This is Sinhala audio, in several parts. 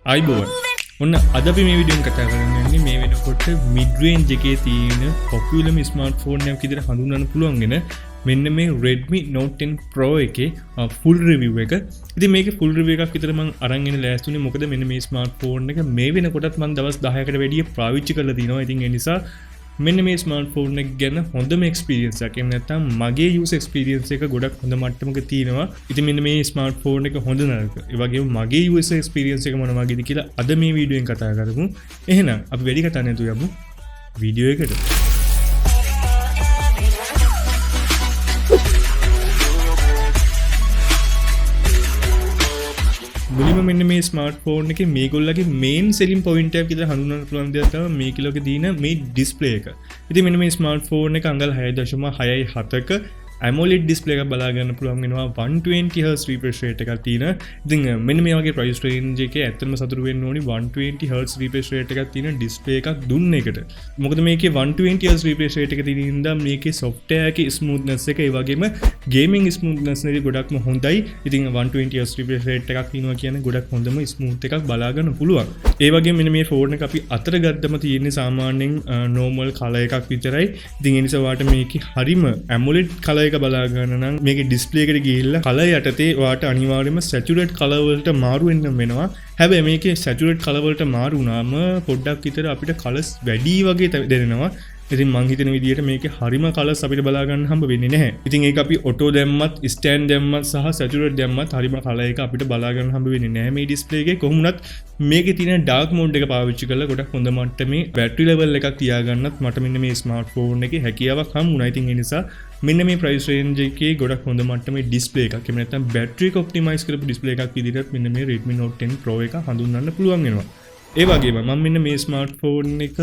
අයිබෝන් ඔන්න අද අපි මේ වීඩියෝෙන් කතා කරන්නේ මේ වෙනකොට මිඩ් රේන්ජ් එකේ තියෙන පොපියුලර් ස්මාර්ට්ෆෝන් එකක් විදිහට හඳුන්වන්න පුළුවන්ගෙන මෙන්න මේ Redmi Note 10 Pro එකේ full review එක. ඉතින් මේකේ full review එකක් විතර මම අරන් එන්න ලෑස්තුනේ මොකද මෙන්න මේ ස්මාර්ට්ෆෝන් එක මේ වෙනකොටත් මම දවස් 10කට වැඩිය පාවිච්චි කරලා තිනවා. ඉතින් ඒ නිසා මෙන්න මේ ස්මාර්ට්ෆෝන් එක ගැන හොඳම එක්ස්පීරියන්ස් එකක්. එහෙම නැත්නම් මගේ යූස් එක්ස්පීරියන්ස් එක ගොඩක් හොඳ මට්ටමක තියෙනවා. ඉතින් මෙන්න මේ ස්මාර්ට්ෆෝන් එක හොඳ නරක. ඒ වගේම මගේ යූස් එක්ස්පීරියන්ස් එක මොන වගේද කියලා අද මේ වීඩියෝෙන් කතා කරමු. එහෙනම් අපි වැඩි කතා නැතුව යමු වීඩියෝ එකට. මුලින්ම මෙන්න මේ ස්මාර්ට්ෆෝන් එකේ මේගොල්ලගේ මේන් සෙලින් පොයින්ට් එකක් විතර හඳුන්වන්න පුළුවන් දෙයක් තමයි මේකලගේ දින මේ ඩිස්ප්ලේ එක. ඉතින් මෙන්න මේ ස්මාර්ට්ෆෝන් එක අඟල් 6.67ක AMOLED ඩිස්ප්ලේ එකක් බලා ගන්න පුළුවන් වෙනවා 120 Hz refresh rate එකක් තියෙන. ඉතින් මෙන්න මේ වගේ price range එකේ ඇත්තටම සතුටු වෙන්න ඕනි 120 Hz refresh rate එකක් තියෙන ඩිස්ප්ලේ එකක් දුන්න එකට. මොකද මේකේ 120 Hz refresh rate එක තියෙන ඉඳන් මේකේ software එකේ smoothness එක ඒ වගේම gaming smoothness එක ගොඩක්ම හොඳයි. ඉතින් 120 Hz refresh rate එකක් තියෙනවා කියන්නේ ගොඩක් හොඳම smooth එකක් බලා ගන්න පුළුවන්. ඒ වගේම මෙන්න මේ ෆෝන් එක අපි අතර ගත්තම තියෙන්නේ සාමාන්‍යයෙන් normal color එකක් විතරයි. ඉතින් ඒ නිසා වාට මේකේ හරිම AMOLED color එක බලා ගන්න නම් මේකේ ඩිස්ප්ලේ එකට ගිහිල්ලා කලර් යටතේ ඔයාට අනිවාර්යයෙන්ම සැචුරේට් කලර් වලට මාරු වෙන්න වෙනවා. හැබැයි මේකේ සැචුරේට් කලර් වලට මාරු වුණාම පොඩ්ඩක් විතර අපිට කලර්ස් වැඩි වගේ දැනෙනවා. ඉතින් මං හිතන විදිහට මේකේ හරිම කලර්ස් අපිට බලා ගන්න හම්බ වෙන්නේ නැහැ. ඉතින් ඒක අපි ඔටෝ දැම්මත්, ස්ටෑන්ඩ් දැම්මත් සහ සැචුරේට් දැම්මත් හරිම කලර් එක අපිට බලා ගන්න හම්බ වෙන්නේ නැහැ මේ ඩිස්ප්ලේ එකේ. කොහොම වුණත් මේකේ තියෙන ඩාර්ක් මෝඩ් එක පාවිච්චි කරලා ගොඩක් හොඳ මට්ටමේ බැටරි ලෙවල් එකක් තියාගන්නත් මට මෙන්න මේ ස්මාර්ට්ෆෝන් එකේ හැකියාවක් හම්බුණා. ඉතින් ඒ නිසා මෙන්න මේ ප්‍රයිස් රේන්ජ් එකේ ගොඩක් හොඳ මට්ටමේ ඩිස්ප්ලේ එකක්. එහෙම නැත්නම් බැටරි එක ඔප්ටිමයිස් කරපු ඩිස්ප්ලේ එකක් විදිහට මෙන්න මේ Redmi Note 10 Pro එක හඳුන්වන්න පුළුවන් වෙනවා. ඒ වගේම මම මෙන්න මේ ස්මාර්ට්ෆෝන් එක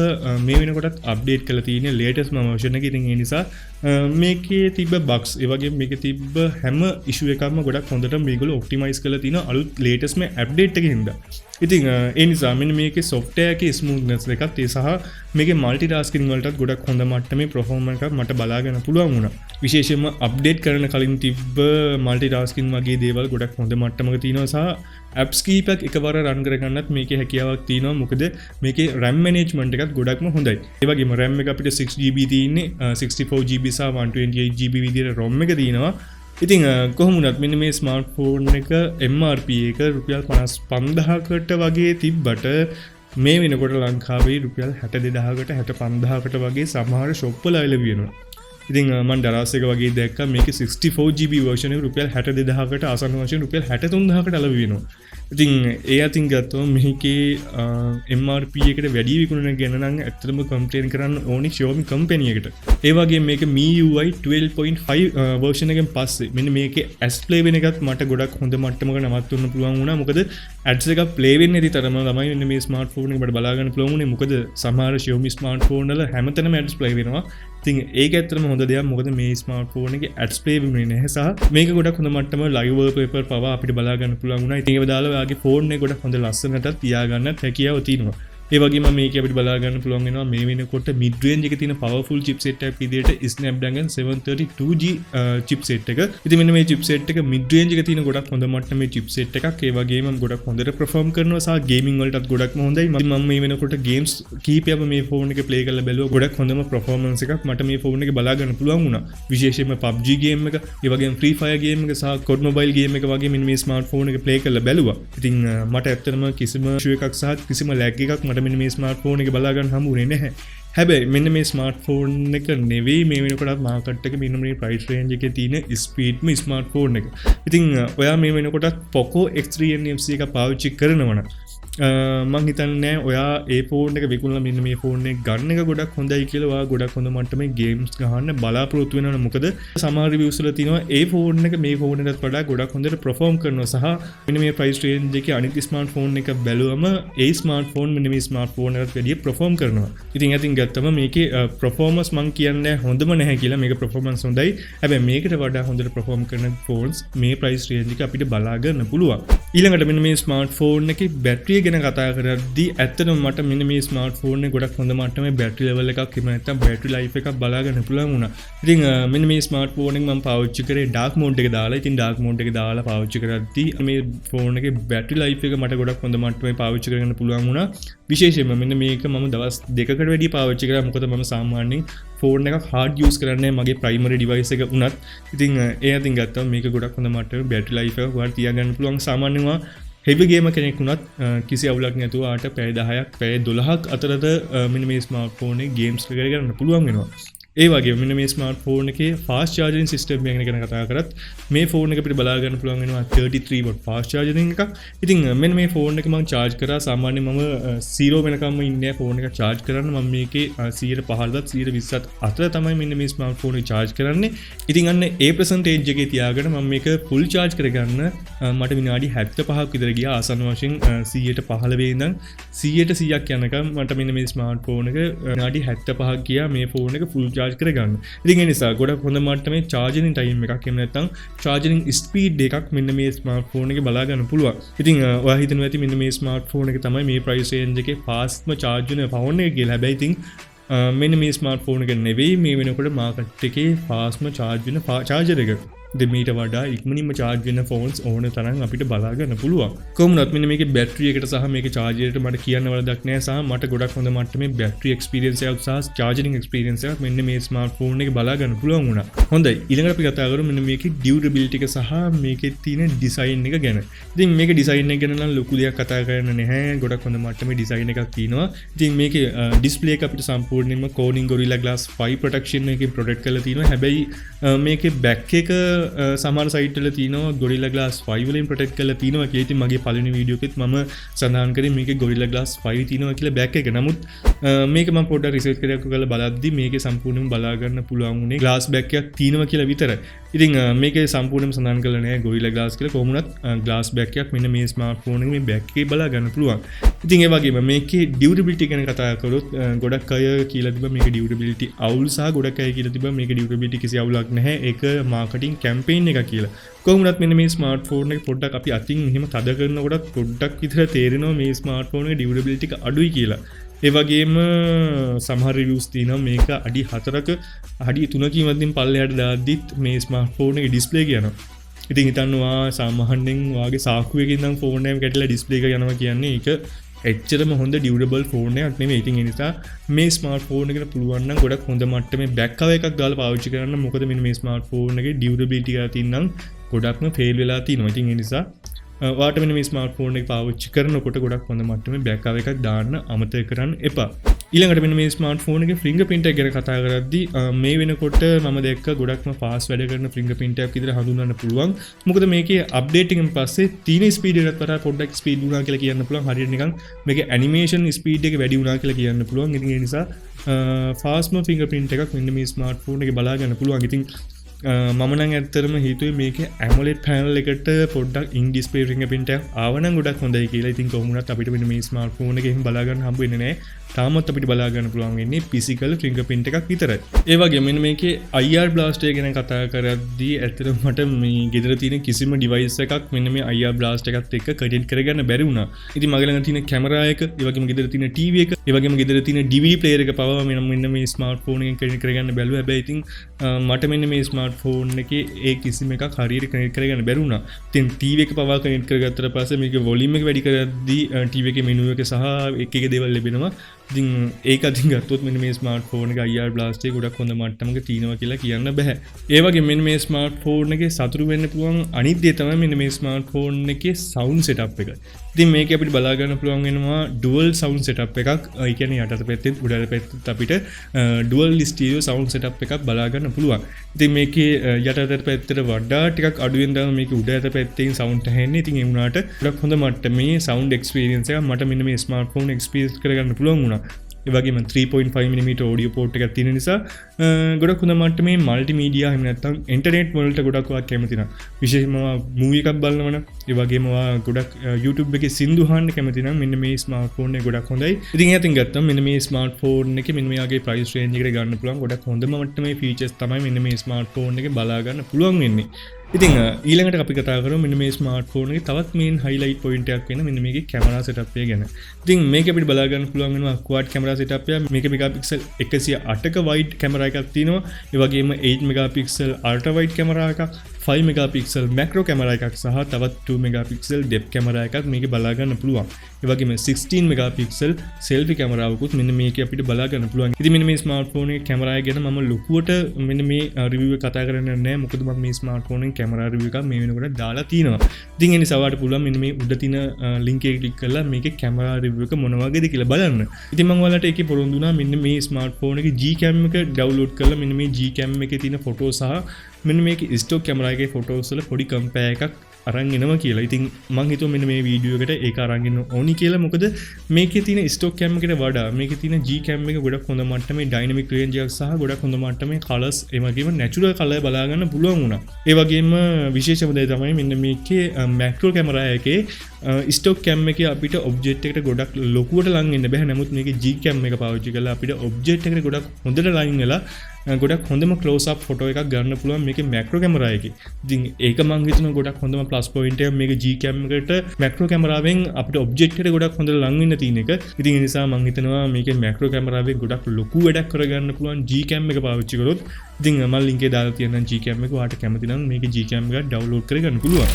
මේ වෙනකොටත් අප්ඩේට් කරලා තියෙන ලේටස්ට්ම version එක. ඉතින් ඒ නිසා මේකේ තිබ්බ bugs ඒ වගේම මේකේ තිබ්බ හැම issue එකක්ම ගොඩක් හොඳට මේගොල්ලෝ ඔප්ටිමයිස් කරලා තියෙන අලුත් ලේටස්ට්ම අප්ඩේට් එකකින් හින්දා. ඉතින් ඒ නිසා මෙන්න මේකේ software එකේ smoothness එකත් ඒ සහ මේකේ multitasking වලටත් ගොඩක් හොඳ මට්ටමේ performance එකක් මට බලා ගන්න පුළුවන් වුණා. විශේෂයෙන්ම අප්ඩේට් කරන කලින් තිබ්බ multitasking වගේ දේවල් ගොඩක් හොඳ මට්ටමක තියෙනවා සහ apps කීපයක් එකවර run කරගන්නත් මේකේ හැකියාවක් තියෙනවා. මොකද මේකේ RAM management එකත් ගොඩක්ම හොඳයි. ඒ වගේම RAM එක අපිට 6GB තියෙන්නේ 64GB සහ 128GB විදිහට ROM එක තියෙනවා. ඉතින් කොහොම වුණත් මෙන්න මේ ස්මාර්ට්ෆෝන් එක MRP එක රුපියල් 55000කට වගේ තිබ්බට මේ වෙනකොට ලංකාවේ රුපියල් 62000කට 65000කට වගේ සමහර ෂොප් වල අවైలබල් වෙනවා. ඉතින් මම දරස් එක වගේ දැක්කා මේකේ 64GB version එක රුපියල් 62000කට ආසන්න වශයෙන් රුපියල් 63000කට අවైలබල් වෙනවා. ඉතින් ඒ අතින් ගත්තොත් මේකේ MRP එකට වැඩි විකුණන ගැන නම් ඇත්තටම කම්ප්ලේන් කරන්න ඕනි Xiaomi කම්පැනි එකට. ඒ වගේම මේක MIUI 12.5 version එකෙන් පස්සේ මෙන්න මේකේ ads play වෙන එකත් මට ගොඩක් හොඳ මට්ටමක නවත්වන්න පුළුවන් වුණා. මොකද ads එක play වෙන්නේ නැති තරම ළමයි මෙන්න මේ ස්මාර්ට්ෆෝන් එක බලා ගන්න පුළුවන් වුණේ. මොකද සමහර Xiaomi ස්මාර්ට්ෆෝන් වල හැමතැනම ads play වෙනවා. ඉතින් ඒක ඇත්තටම හොඳ දෙයක්. මොකද මේ ස්මාර්ට්ෆෝන් එකේ ads play වෙන්නේ නැහැ සහ මේක ගොඩක් හොඳ මට්ටම live wallpaper පවා අපිට බලා ගන්න පුළුවන් වුණා. ඉතින් ඒව දාලා ඔයාගේ ෆෝන් එක ගොඩක් හොඳ ලස්සනට තියාගන්නත් හැකියාව තියෙනවා. ඒ වගේම මේක අපිට බලා ගන්න පුළුවන් වෙනවා මේ වෙනකොට mid range එකේ තියෙන powerful chipset එකක් විදිහට Snapdragon 732G chipset එක. ඉතින් මෙන්න මේ chipset එක mid range එකේ තියෙන ගොඩක් හොඳ මට්ටමේ chipset එකක්. ඒ වගේම ගොඩක් හොඳට perform කරනවා සහ gaming වලටත් ගොඩක්ම හොඳයි. මම මේ වෙනකොට games කීපයක් මේ ෆෝන් එකේ play කරලා බැලුවා. ගොඩක් හොඳම performance එකක් මට මේ ෆෝන් එකේ බලා ගන්න පුළුවන් වුණා. විශේෂයෙන්ම PUBG game එක, ඒ වගේම Free Fire game එක සහ COD mobile game එක වගේ මෙන්න මේ smartphone එකේ play කරලා බැලුවා. ඉතින් මට ඇත්තටම කිසිම issue එකක් සහ කිසිම lag එකක් මෙන්න මේ ස්මාර්ට්ෆෝන් එක බලා ගන්න හම්බුනේ නැහැ. හැබැයි මෙන්න මේ ස්මාර්ට්ෆෝන් එක නෙවෙයි මේ වෙනකොට මාකට් එකේ මෙන්න මේ ප්‍රයිස් රේන්ජ් එකේ තියෙන ස්පීඩ්ම ස්මාර්ට්ෆෝන් එක. ඉතින් ඔයා මේ වෙනකොට Poco X3 NFC එක පාවිච්චි කරනවා නම් මං හිතන්නේ ඔයා ඒ ෆෝන් එක විකුණලා මෙන්න මේ ෆෝන් එක ගන්න එක ගොඩක් හොඳයි කියලා. ඔයා ගොඩක් හොඳ මට්ටමේ ගේම්ස් ගහන්න බලාපොරොත්තු වෙනවා. මොකද සමහර රිවිව්ස් වල තියෙනවා ඒ ෆෝන් එක මේ ෆෝන් එකකට වඩා ගොඩක් හොඳට perform කරනවා සහ මෙන්න මේ ප්‍රයිස් රේන්ජ් එකේ අනිත් ස්මාර්ට්ෆෝන් එක බැලුවම ඒ ස්මාර්ට්ෆෝන් මෙන්න මේ ස්මාර්ට්ෆෝන් එකට වැඩිය perform කරනවා. ඉතින් ගත්තම මේකේ performance මං කියන්නේ හොඳම නැහැ කියලා. මේක performance හොඳයි. හැබැයි මේකට වඩා හොඳට perform කරන ෆෝන්ස් මේ ප්‍රයිස් රේන්ජ් එක අපිට බලා ගන්න පුළුවන්. ඊළඟට මෙන්න මේ ස්මාර්ට්ෆෝන් එකේ බැටරිය ගැන කතා කරද්දී ඇත්තටම මට මෙන්න මේ ස්මාර්ට්ෆෝන් එක ගොඩක් හොඳ මට්ටමේ බැටරි ලෙවල් එකක් එහෙම නැත්නම් බැටරි ලයිෆ් එකක් බලා ගන්න පුළුවන් වුණා. ඉතින් මෙන්න මේ ස්මාර්ට්ෆෝන් එක මම පාවිච්චි කරේ ඩාර්ක් මෝඩ් එක දාලා. ඉතින් ඩාර්ක් මෝඩ් එක දාලා පාවිච්චි කරද්දී මේ ෆෝන් එකේ බැටරි ලයිෆ් එක මට ගොඩක් හොඳ මට්ටමේ පාවිච්චි කරගන්න පුළුවන් වුණා. විශේෂයෙන්ම මෙන්න මේක මම දවස් 2කට වැඩි පාවිච්චි කරා. මොකද මම සාමාන්‍යයෙන් ෆෝන් එකක් හાર્ඩ් යූස් කරන්නේ මගේ ප්‍රයිමරි ඩිවයිස් එක උනත්. ඉතින් ඒ අතින් ගත්තාම මේක ගොඩක් හොඳ මට්ටමේ බැටරි ලයිෆ් එක ඔයාලා තියාගන්න පුළුවන්. සාමාන්‍යව හෙවි ගේම කෙනෙක් වුණත් කිසි අවුලක් නැතුව ආට පැය 10ක් පැය 12ක් අතරද මෙන්න මේ ස්මාර්ට්ෆෝන් එකේ ගේම්ස් කරගන්න පුළුවන් වෙනවා. ඒ වගේ මෙන්න මේ ස්මාර්ට්ෆෝන් එකේ ෆාස්ට් චාර්ජින් සිස්ටම් එක ගැන කතා කරත් මේ ෆෝන් එක අපිට බලා ගන්න පුළුවන් වෙනවා 33 watt ෆාස්ට් චාර්ජින් එකක්. ඉතින් මෙන්න මේ ෆෝන් එක මම charge කරා සාමාන්‍යයෙන් මම 0 වෙනකම්ම ඉන්නේ ෆෝන් එක charge කරන්න. මම මේකේ 115ත් 120ත් අතර තමයි මෙන්න මේ ස්මාර්ට්ෆෝන් එක charge කරන්නේ. ඉතින් අන්න ඒ percentage එකේ තියාගෙන මම මේක full charge කරගන්න මට විනාඩි 75ක් විතර ගියා. ආසන්න වශයෙන් 115 ඉඳන් 100ක් යනකම් මට මෙන්න මේ ස්මාර්ට්ෆෝන් එක විනාඩි 75ක් ගියා මේ ෆෝන් එක full charge කරගන්න. ඉතින් ඒ නිසා ගොඩක් හොඳ මට්ටමේ charging time එකක් එහෙම නැත්නම් charging speed එකක් මෙන්න මේ ස්මාර්ට්ෆෝන් එකේ බලා ගන්න පුළුවන්. ඉතින් ඔයා හිතනවා ඇති මෙන්න මේ ස්මාර්ට්ෆෝන් එක තමයි මේ price range එකේ fastම charge වෙන ෆෝන් එක කියලා. හැබැයි ඉතින් මෙන්න මේ ස්මාර්ට්ෆෝන් එක නෙවෙයි මේ වෙනකොට මාකට් එකේ fastම charge වෙන charger එක. මීට වඩා ඉක්මනින්ම charge වෙන phones ඕන තරම් අපිට බලා ගන්න පුළුවන්. කොහොමවත් මෙන්න මේකේ බැටරි එකට සහ මේකේ charger එකට මට කියන්න වරදක් නැහැ. සහ මට ගොඩක් හොඳ මට්ටමේ බැටරි experience එකක් සහ charging experience එකක් මෙන්න මේ ස්මාර්ට්ෆෝන් එකේ බලා ගන්න පුළුවන් වුණා. හොඳයි. ඊළඟට අපි කතා කරමු මෙන්න මේකේ durability එක සහ මේකේ තියෙන design එක ගැන. ඉතින් මේකේ design එක ගැන නම් ලොකු දෙයක් කතා කරන්න නැහැ. ගොඩක් හොඳ මට්ටමේ design එකක් තියෙනවා. ඉතින් මේකේ display එක අපිට සම්පූර්ණයෙන්ම Corning Gorilla Glass 5 protection එකකින් protect කරලා තියෙනවා. හැබැයි මේකේ back එක සමහර සයිට් වල තියෙනවා Gorilla Glass 5 වලින් ප්‍රොටෙක්ට් කරලා තියෙනවා කියලා. ඉතින් මගේ පළවෙනි වීඩියෝ එකෙත් මම සඳහන් කරේ මේකේ Gorilla Glass 5 තියෙනවා කියලා බෑක් එක. නමුත් මේක මම පොඩ්ඩක් රිසර්ච් කරලා බලද්දි මේකේ සම්පූර්ණයෙන්ම බලා ගන්න පුළුවන් උනේ glass back එකක් තියෙනවා කියලා විතරයි. ඉතින් මේකේ සම්පූර්ණයෙන්ම සඳහන් කරලා නැහැ Gorilla Glass කියලා. කොහොමුණත් glass back එකක් මෙන්න මේ ස්මාර්ට්ෆෝන් එකේ මේ back එකේ බලා ගන්න පුළුවන්. ඉතින් ඒ වගේම මේකේ durability ගැන කතා කරොත් ගොඩක් අය කියලා තිබ්බා මේකේ durability අවුල් සහ ගොඩක් අය කියලා තිබ්බා මේකේ durability කිසි අවුලක් නැහැ. ඒක marketing campaign එක කියලා. කොහොමුණත් මෙන්න මේ ස්මාර්ට්ෆෝන් එක පොඩ්ඩක් අපි අතින් එහෙම තද කරනකොට පොඩ්ඩක් විතර තේරෙනවා මේ ස්මාර්ට්ෆෝන් එකේ durability එක අඩුයි කියලා. ඒ වගේම සමහර රිවිව්ස් තියෙනවා මේක අඩි 4ක අඩි 3කින් වදින් පල්ලෙහාට දාද්දිත් මේ ස්මාර්ට්ෆෝන් එකේ ඩිස්ප්ලේ එක යනවා. ඉතින් හිතන්නවා සාමාන්‍යයෙන් වාගේ සාක්කුවකින් නම් ෆෝන් එක කැඩලා ඩිස්ප්ලේ එක යනවා කියන්නේ ඒක එච්චරම හොඳ ඩියුරබල් ෆෝන් එකක් නෙමෙයි. ඉතින් ඒ නිසා මේ ස්මාර්ට්ෆෝන් එකට පුළුවන් නම් ගොඩක් හොඳ මට්ටමේ බෑක් කවර් එකක් දාලා පාවිච්චි කරන්න. මොකද මෙන්න මේ ස්මාර්ට්ෆෝන් එකේ ඩියුරබිලිටි එක තියෙනම් ගොඩක්ම ෆේල් වෙලා තියෙනවා. ඉතින් ඒ නිසා ඔයාට මෙන්න මේ ස්මාර්ට්ෆෝන් එක පාවිච්චි කරනකොට ගොඩක් හොඳ මට්ටමේ බෑක් කවර් එකක් දාන්න අමතක කරන්න එපා. ඊළඟට මෙන්න මේ ස්මාර්ට්ෆෝන් එකේ ෆින්ගර්ප්‍රින්ට් එක ගැන කතා කරද්දී මේ වෙනකොට මම දැක්ක ගොඩක්ම ෆාස්ට් වැඩ කරන ෆින්ගර්ප්‍රින්ට් එකක් විදිහට හඳුන්වන්න පුළුවන්. මොකද මේකේ අප්ඩේටින් එකෙන් පස්සේ තියෙන ස්පීඩ් එකකට වඩා පොඩ්ඩක් ස්පීඩ් වුණා කියලා කියන්න පුළුවන්. හරියට නිකන් මේකේ ඇනිමේෂන් ස්පීඩ් එක වැඩි වුණා කියලා කියන්න පුළුවන්. ඉතින් ඒ නිසා ෆාස්ට්ම ෆින්ගර්ප්‍රින්ට් එකක් මෙන්න මේ ස්මාර්ට්ෆෝන් එකේ බලා ගන්න පුළුවන්. ඉතින් මම නම් ඇත්තටම හිතුවේ මේකේ AMOLED panel එකට පොඩ්ඩක් in display fingerprint එකක් ආව නම් ගොඩක් හොඳයි කියලා. ඉතින් කොහොමුණත් අපිට මෙන්න මේ ස්මාර්ට්ෆෝන් එකේ එහෙම බලා ගන්න හම්බ වෙන්නේ නැහැ. තාමත් අපිට බලා ගන්න පුළුවන් වෙන්නේ physical fingerprint එකක් විතරයි. ඒ වගේම මෙන්න මේකේ IR blaster ගැන කතා කරද්දී ඇත්තටම මට මේ ගෙදර තියෙන කිසිම device එකක් මෙන්න මේ IR blaster එකත් එක්ක connect කරගන්න බැරි වුණා. ඉතින් මගේ ළඟ තියෙන කැමරා එක, ඒ වගේම ගෙදර තියෙන TV එක, ඒ වගේම ගෙදර තියෙන DVD player එක පවා මෙන්න මේ ස්මාර්ට්ෆෝන් එකෙන් connect කරගන්න බැලුවා. හැබැයි ඉතින් මට මෙන්න මේ ස්මාර්ට්ෆෝන් එකේ ඒ කිසිම එකක් හරියට කනෙක්ට් කරගන්න බැරි වුණා. ඉතින් TV එක පවා කනෙක්ට් කරගත්තට පස්සේ මේකේ වොලියුම් එක වැඩි කරද්දී TV එකේ මෙනු එක සහ එක දේවල් ලැබෙනවා. ඉතින් ඒක අතින් ගත්තොත් මෙන්න මේ ස්මාර්ට්ෆෝන් එක IR blaster එක ගොඩක් හොඳ මට්ටමක තියෙනවා කියලා කියන්න බෑ. ඒ වගේ මෙන්න මේ ස්මාර්ට්ෆෝන් එකේ සතුරු වෙන්න පුළුවන් අනිත් දේ තමයි මෙන්න මේ ස්මාර්ට්ෆෝන් එකේ sound setup එක. ඉතින් මේක අපිට බලා ගන්න පුළුවන් වෙනවා dual sound setup එකක්. ඒ කියන්නේ යටට පැත්තෙත් උඩට පැත්තෙත් අපිට dual stereo sound setup එකක් බලා ගන්න පුළුවන්. ඉතින් මේකේ යටට පැත්තට වඩා ටිකක් අඩුවෙන් තමයි මේකේ උඩට පැත්තෙන් sound ඇහෙන්නේ. ඉතින් ඒ වුණාට ගොඩක් හොඳ මට්ටමේ sound experience එකක් මට මෙන්න මේ ස්මාර්ට්ෆෝන් experience කරගන්න පුළුවන් වුණා. ඒ වගේම 3.5mm audio port එකක් තියෙන නිසා ගොඩක් හොඳ මට්ටමේ මල්ටිමීඩියා එහෙම නැත්නම් ඉන්ටර්නෙට් වලට ගොඩක් ඔයා කැමති නම් විශේෂයෙන්ම මූවි එකක් බලනවනම් ඒ වගේම ඔයා ගොඩක් YouTube එකේ සින්දු අහන්න කැමති නම් මෙන්න මේ ස්මාර්ට්ෆෝන් එක ගොඩක් හොඳයි. ඉතින් එයාටින් ගත්තම මෙන්න මේ ස්මාර්ට්ෆෝන් එකේ මෙන්න මෙයාගේ ප්‍රයිස් රේන්ජ් එකට ගන්න පුළුවන් ගොඩක් හොඳම මට්ටමේ ෆීචර්ස් තමයි මෙන්න මේ ස්මාර්ට්ෆෝන් එකේ බලා ගන්න පුළුවන් වෙන්නේ. ඉතින් ඊළඟට අපි කතා කරමු මෙන්න මේ ස්මාර්ට්ෆෝන් එකේ තවත් මේන් හයිලයිට් පොයින්ට් එකක් වෙන මෙන්න මේකේ කැමරා සෙටප් එක ගැන. ඉතින් මේක අපිට බලා ගන්න පුළුවන් වෙනවා quad කැමරා සෙටප් එක. මේක මෙගාපික්සල් 108ක වයිඩ් කැමරා එකක් තියෙනවා. ඒ වගේම 8 මෙගාපික්සල් අල්ට්‍රා වයිඩ් කැමරා එකක්, 5 මෙගාපික්සල් මැක්‍රෝ කැමරා එකක් සහ තවත් 2 මෙගාපික්සල් ඩෙප්ත් කැමරා එකක් මේකේ බලා ගන්න පුළුවන්. ඒ වගේම 16 මෙගාපික්සල් සෙල්ෆි කැමරාවකුත් මෙන්න මේකේ අපිට බලා ගන්න පුළුවන්. ඉතින් මෙන්න මේ ස්මාර්ට්ෆෝන් එකේ කැමරා එක ගැන මම ලොකුවට මෙන්න මේ රිවිව් එක කතා කරන්නේ නැහැ. මොකද මම මේ ස්මාර්ට්ෆෝන් එකේ කැමරා රිවිව් එකක් මේ වෙනකොට දාලා තියෙනවා. ඉතින් ඒ නිසා ඔයාලට පුළුවන් මෙන්න මේ උඩ තියෙන ලින්ක් එක ක්ලික් කරලා මේකේ කැමරා රිවිව් එක මොන වගේද කියලා බලන්න. ඉතින් මම ඔයාලට ඒකේ පොරොන්දු වුණා මෙන්න මේ ස්මාර්ට්ෆෝන් එකේ GCAM එක ඩවුන්ලෝඩ් කරලා මෙන්න මේ GCAM එකේ තියෙන ෆොටෝ සහ මෙන්න මේකේ ස්ටොක් කැමරා එකේ ෆොටෝස් වල පොඩි කම්පෙයාර් එකක් අරන් එනවා කියලා. ඉතින් මම හිතුවා මෙන්න මේ වීඩියෝ එකට ඒක අරන් එන්න ඕනි කියලා. මොකද මේකේ තියෙන ස්ටොක් කැම් එකට වඩා මේකේ තියෙන GCAM එක ගොඩක් හොඳ මට්ටමේ ඩයිනමික් රේන්ජ් එකක් සහ ගොඩක් හොඳ මට්ටමේ කලර්ස් ඒ වගේම නැචරල් කලර් බලා ගන්න පුළුවන් වුණා. ඒ වගේම විශේෂම දේ තමයි මෙන්න මේකේ මැක්‍රෝ කැමරා එකේ ස්ටොක් කැම් එකේ අපිට ඔබ්ජෙක්ට් එකට ගොඩක් ලොකුවට ලං වෙන්න බෑ. නමුත් මේකේ GCAM එක පාවිච්චි කරලා අපිට ඔබ්ජෙක්ට් එකට ගොඩක් හොඳට ලයින් වෙලා ගොඩක් හොඳම ක්ලෝස් අප් ෆොටෝ එකක් ගන්න පුළුවන් මේකේ මැක්‍රෝ කැමරා එකේ. ඉතින් ඒක මම හිතනවා ගොඩක් හොඳම ප්ලස් පොයින්ට් එක මේක GCAM එකට මැක්‍රෝ කැමරාවෙන් අපිට ඔබ්ජෙක්ට් එකට ගොඩක් හොඳට ලං වෙන්න තියෙන එක. ඉතින් ඒ නිසා මම හිතනවා මේකේ මැක්‍රෝ කැමරාවෙන් ගොඩක් ලොකු වැඩක් කරගන්න පුළුවන් GCAM එක පාවිච්චි කරොත්. ඉතින් මම ලින්ක් එක දාලා තියෙනවා GCAM එක. ඔයාලට කැමති නම් මේකේ GCAM එක ඩවුන්ලෝඩ් කරගන්න පුළුවන්.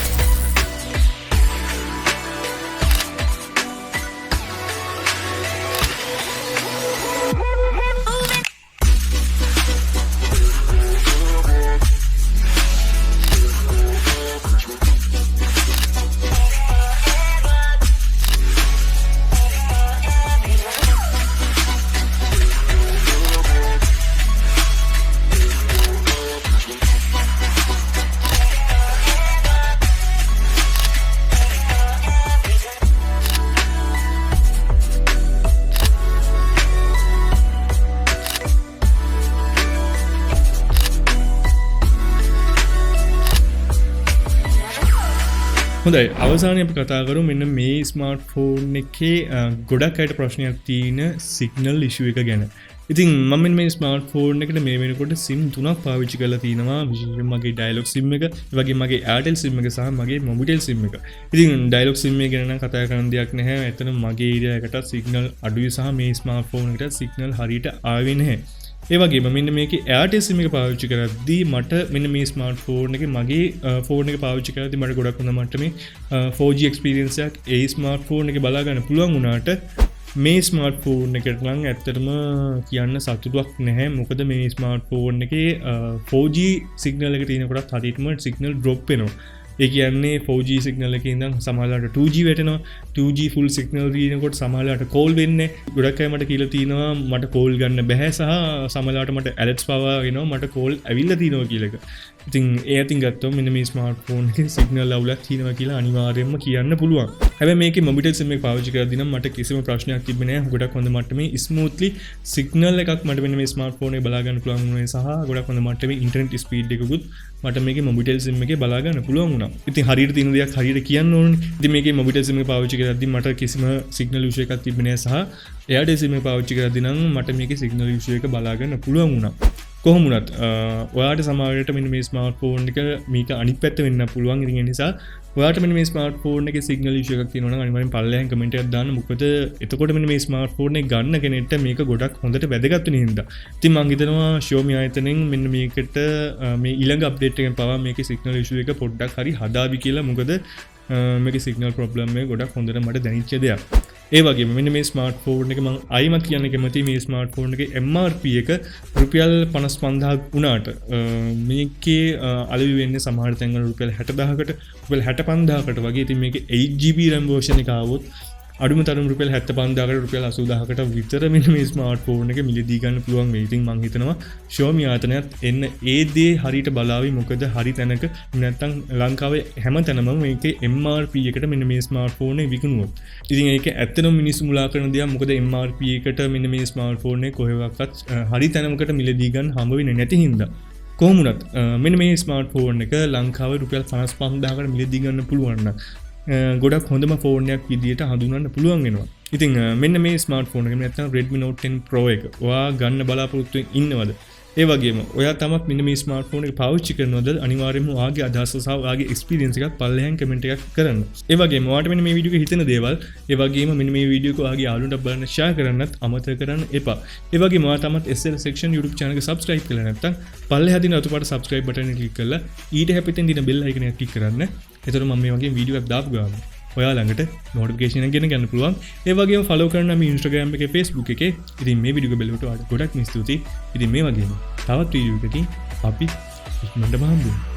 හොඳයි අවසානයේ අපි කතා කරමු මෙන්න මේ ස්මාර්ට්ෆෝන් එකේ ගොඩක් අයට ප්‍රශ්නයක් තියෙන සිග්නල් ඉෂුව එක ගැන. ඉතින් මම මේ ස්මාර්ට්ෆෝන් එකට මේ වෙනකොට SIM 3ක් පාවිච්චි කරලා තිනවා. විශේෂයෙන් මගේ ඩයලොග් SIM එක, ඒ වගේම මගේ Airtel SIM එක සහ මගේ Mobitel SIM එක. ඉතින් ඩයලොග් SIM එක ගැන නම් කතා කරන්න දෙයක් නැහැ. එතන මගේ ඒරියා එකට සිග්නල් අඩුයි සහ මේ ස්මාර්ට්ෆෝන් එකට සිග්නල් හරියට ආවේ නැහැ. ඒ වගේම මෙන්න මේකේ Airtel SIM එක පාවිච්චි කරද්දී මට මෙන්න මේ ස්මාර්ට්ෆෝන් එකේ මගේ ෆෝන් එක පාවිච්චි කරද්දී මට ගොඩක් හොඳ මට්ටමේ 4G එක්ස්පීරියන්ස් එකක් ඒ ස්මාර්ට්ෆෝන් එකේ බලා ගන්න පුළුවන් වුණාට මේ ස්මාර්ට්ෆෝන් එකට නම් ඇත්තටම කියන්න සතුටුවක් නැහැ. මොකද මේ ස්මාර්ට්ෆෝන් එකේ 4G සිග්නල් එක තියෙන කොටත් හරියටම සිග්නල් ඩ්‍රොප් වෙනවා. ඒ කියන්නේ 4G සිග්නල් එකේ ඉඳන් සමහරවිට 2G වැටෙනවා. 2G ෆුල් සිග්නල් දිනකොට සමහරවිට කෝල් වෙන්නේ. ගොඩක් අය මට කියලා තිනවා මට කෝල් ගන්න බෑ සහ සමහරවිට මට ඇලර්ට්ස් පවා එනවා මට කෝල් ඇවිල්ලා තිනවා කියලා එක. ඉතින් ඒ අතින් ගත්තොත් මෙන්න මේ ස්මාර්ට්ෆෝන් එකේ සිග්නල් අවුලක් තියෙනවා කියලා අනිවාර්යයෙන්ම කියන්න පුළුවන්. හැබැයි මේකේ Mobitel SIM එක පාවිච්චි කරද්දී නම් මට කිසිම ප්‍රශ්නයක් තිබෙන්නේ නැහැ. ගොඩක් හොඳ මට්ටමේ ස්මූත්ලි සිග්නල් එකක් මට මෙන්න මේ ස්මාර්ට්ෆෝන් එකේ බලා ගන්න පුළුවන් වුණේ සහ ගොඩක් හොඳ මට්ටමේ ඉන්ටර්නෙට් ස්පීඩ් එකකුත් මට මේකේ Mobitel SIM එකේ බලා ගන්න පුළුවන් වුණා. ඉතින් හරියට තියෙන දෙයක් හරියට කියන්න ඕනේ. ඉතින් මේකේ Mobitel SIM එක පාවිච්චි කරද්දී මට කිසිම සිග්නල් ඉෂුව එකක් තිබෙන්නේ නැහැ සහ Airtel SIM එක පාවිච්චි කරද්දී නම් මට මේකේ සිග්නල් ඉෂුව එක බලා ගන්න පුළුවන් වුණා. කොහොම වුණත් ඔයාලට සමහරවිට මෙන්න මේ ස්මාර්ට්ෆෝන් එක මේක අනිත් පැත්ත වෙන්න පුළුවන්. ඉතින් ඒ නිසා ඔයාලට මෙන්න මේ ස්මාර්ට්ෆෝන් එකේ සිග්නල් ඉෂුව එකක් තියෙනවා නම් අනිවාර්යෙන් පල්ලෙහාන් කමෙන්ට් එකක් දාන්න. මොකද එතකොට මෙන්න මේ ස්මාර්ට්ෆෝන් එක ගන්න කෙනෙක්ට මේක ගොඩක් හොඳට වැදගත් වෙන හින්දා. ඉතින් මම හිතනවා Xiaomi ආයතනයෙන් මෙන්න මේකට මේ ඊළඟ අප්ඩේට් එකෙන් පවා මේකේ සිග්නල් ඉෂුව එක පොඩ්ඩක් හරි හදාවි කියලා. මොකද මේකේ සිග්නල් ප්‍රොබ්ලම් එක ගොඩක් හොඳට මට දැනෙච්ච දෙයක්. ඒ වගේම මෙන්න මේ ස්මාර්ට්ෆෝන් එක මම අයිමත් කියන්න කැමතියි මේ ස්මාර්ට්ෆෝන් එකේ MRP එක රුපියල් 55000ක් වුණාට මේකේ අලෙවි වෙන්නේ සමහර තැන්වල රුපියල් 60000කට රුපියල් 65000කට වගේ. ඉතින් මේකේ 8GB RAM version එක ආවොත් අඩුම තරම රුපියල් 75000කට රුපියල් 80000කට විතර මෙන්න මේ ස්මාර්ට්ෆෝන් එක මිලදී ගන්න පුළුවන් වෙයි. ඉතින් මම හිතනවා Xiaomi ආයතනයත් එන්න ඒ දේ හරියට බලාවි. මොකද හරි තැනක නැත්තම් ලංකාවේ හැම තැනම මේකේ MRP එකට මෙන්න මේ ස්මාර්ට්ෆෝන් එක විකුණුවොත්. ඉතින් ඒක ඇත්තටම මිනිස්සු මුලා කරන දෙයක්. මොකද MRP එකට මෙන්න මේ ස්මාර්ට්ෆෝන් එක කොහෙවත් හරි තැනකට මිලදී ගන්න හම්බ වෙන්නේ නැති හින්දා කොහොමුණත් මෙන්න මේ ස්මාර්ට්ෆෝන් එක ලංකාවේ රුපියල් 55000කට මිලදී ගන්න පුළුවන් නම් ගොඩක් හොඳම ෆෝන් එකක් විදියට හඳුන්වන්න පුළුවන් වෙනවා. ඉතින් මෙන්න මේ ස්මාර්ට්ෆෝන් එක නැත්නම් Redmi Note 10 Pro එක ඔයා ගන්න බලාපොරොත්තු ඉන්නවද? ඒ වගේම ඔයා තමත් මෙන්න මේ ස්මාර්ට්ෆෝන් එක පාවිච්චි කරනවද? අනිවාර්යයෙන්ම ඔයාගේ අදහස සහ ඔයාගේ එක්ස්පීරියන්ස් එකක් පල්ලෙහාන් කමෙන්ට් එකක් කරන්න. ඒ වගේම ඔයාට මෙන්න මේ වීඩියෝ එක හිතෙන දේවල්, ඒ වගේම මෙන්න මේ වීඩියෝ එක ඔයාගේ යාළුවන්ට බලන්න ෂෙයා කරන්නත් අමතක කරන්න එපා. ඒ වගේම ඔයා තමත් SL Section YouTube channel එක subscribe කරලා නැත්නම් පල්ලෙහා තියෙන අතු පාට subscribe button එක click කරලා ඊට හැපෙතෙන් තියෙන bell icon එක click කරන්න. එතකොට මම මේ වගේ වීඩියෝ එකක් දාපු ගමන් ඔයා ළඟට notification එක ගෙන ගන්න පුළුවන්. ඒ වගේම follow කරන්න මේ Instagram එකේ Facebook එකේ. ඉතින් මේ වීඩියෝ එක බලුවට ඔයාලට ගොඩක් ස්තුතියි. ඉතින් මේ වගේම තවත් වීඩියෝ එකකින් අපි ඉක්මනටම හම්බ වෙමු.